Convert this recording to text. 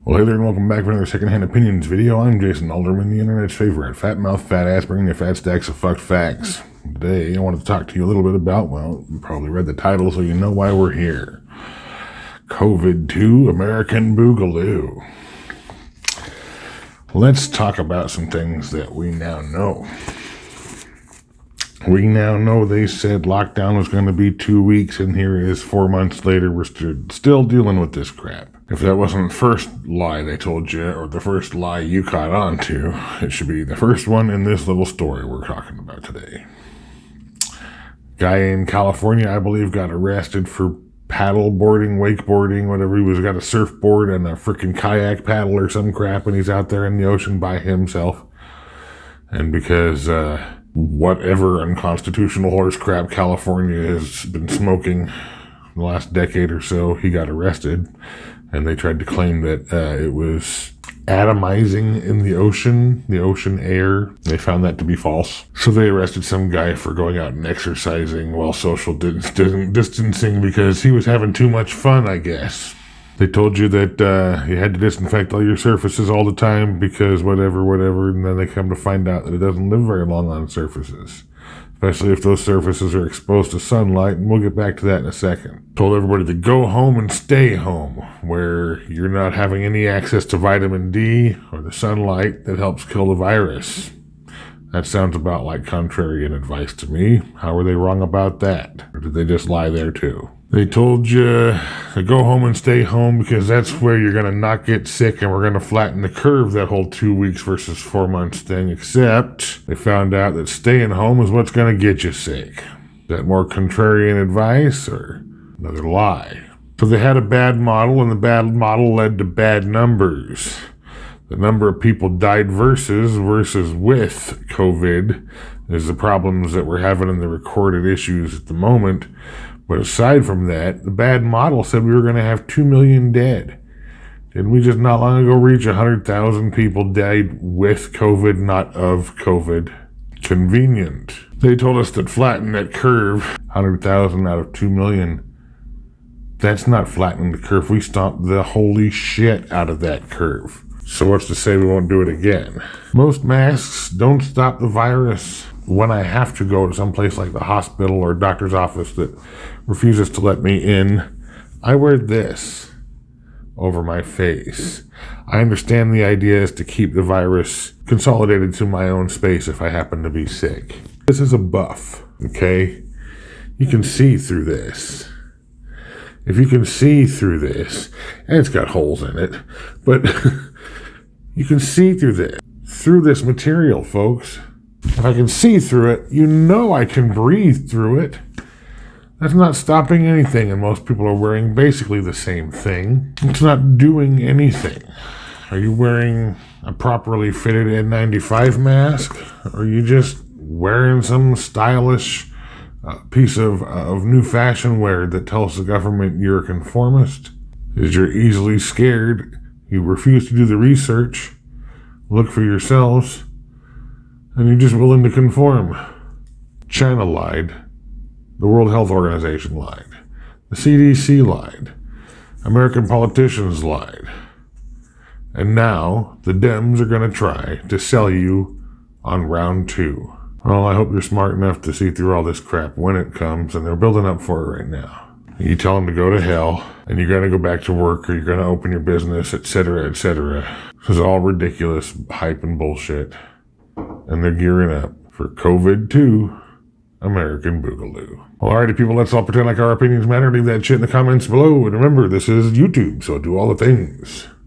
Well, hey there, and welcome back for another Secondhand Opinions video. I'm Jason Alderman, the internet's favorite fat mouth, fat ass, bringing you fat stacks of fucked facts. Today, I wanted to talk to you a little bit about, well, you probably read the title, so you know why we're here. COVID-2 American Boogaloo. Let's talk about some things that we now know. We now know they said lockdown was going to be 2 weeks, and here it is 4 months later, we're still dealing with this crap. If that wasn't the first lie they told you, or the first lie you caught on to, it should be the first one in this little story we're talking about today. Guy in California, I believe, got arrested for paddle boarding, wakeboarding, whatever. He got a surfboard and a freaking kayak paddle or some crap, and he's out there in the ocean by himself. And because, whatever unconstitutional horse crap California has been smoking the last decade or so, he got arrested. And they tried to claim that it was atomizing in the ocean air. They found that to be false. So they arrested some guy for going out and exercising while social distancing because he was having too much fun, I guess. They told you that you had to disinfect all your surfaces all the time because whatever, and then they come to find out that it doesn't live very long on surfaces. Especially if those surfaces are exposed to sunlight, and we'll get back to that in a second. Told everybody to go home and stay home, where you're not having any access to vitamin D or the sunlight that helps kill the virus. That sounds about like contrarian advice to me. How were they wrong about that? Or did they just lie there too? They told you to go home and stay home because that's where you're going to not get sick, and we're going to flatten the curve that whole 2 weeks versus 4 months thing, except they found out that staying home is what's going to get you sick. Is that more contrarian advice or another lie? So they had a bad model, and the bad model led to bad numbers. The number of people died versus with COVID is the problems that we're having in the recorded issues at the moment. But aside from that, the bad model said we were going to have 2 million dead. Didn't we just not long ago reach 100,000 people died with COVID, not of COVID? Convenient. They told us to flatten that curve, 100,000 out of 2 million. That's not flattening the curve. We stomped the holy shit out of that curve. So what's to say we won't do it again? Most masks don't stop the virus. When I have to go to some place like the hospital or doctor's office that refuses to let me in, I wear this over my face. I understand the idea is to keep the virus consolidated to my own space if I happen to be sick. This is a buff, okay? You can see through this. If you can see through this, and it's got holes in it, but you can see through this material, folks. If I can see through it, you know I can breathe through it. That's not stopping anything, and most people are wearing basically the same thing. It's not doing anything. Are you wearing a properly fitted N95 mask? Or are you just wearing some stylish piece of new fashion wear that tells the government you're a conformist? Is you're easily scared, you refuse to do the research, look for yourselves, and you're just willing to conform. China lied. The World Health Organization lied. The CDC lied. American politicians lied. And now the Dems are going to try to sell you on round 2. Well, I hope you're smart enough to see through all this crap when it comes, and they're building up for it right now. You tell them to go to hell, and you're going to go back to work, or you're going to open your business, etc., etc. This is all ridiculous hype and bullshit. And they're gearing up for COVID-2 American Boogaloo. Well, alrighty, people, let's all pretend like our opinions matter. Leave that shit in the comments below. And remember, this is YouTube, so do all the things.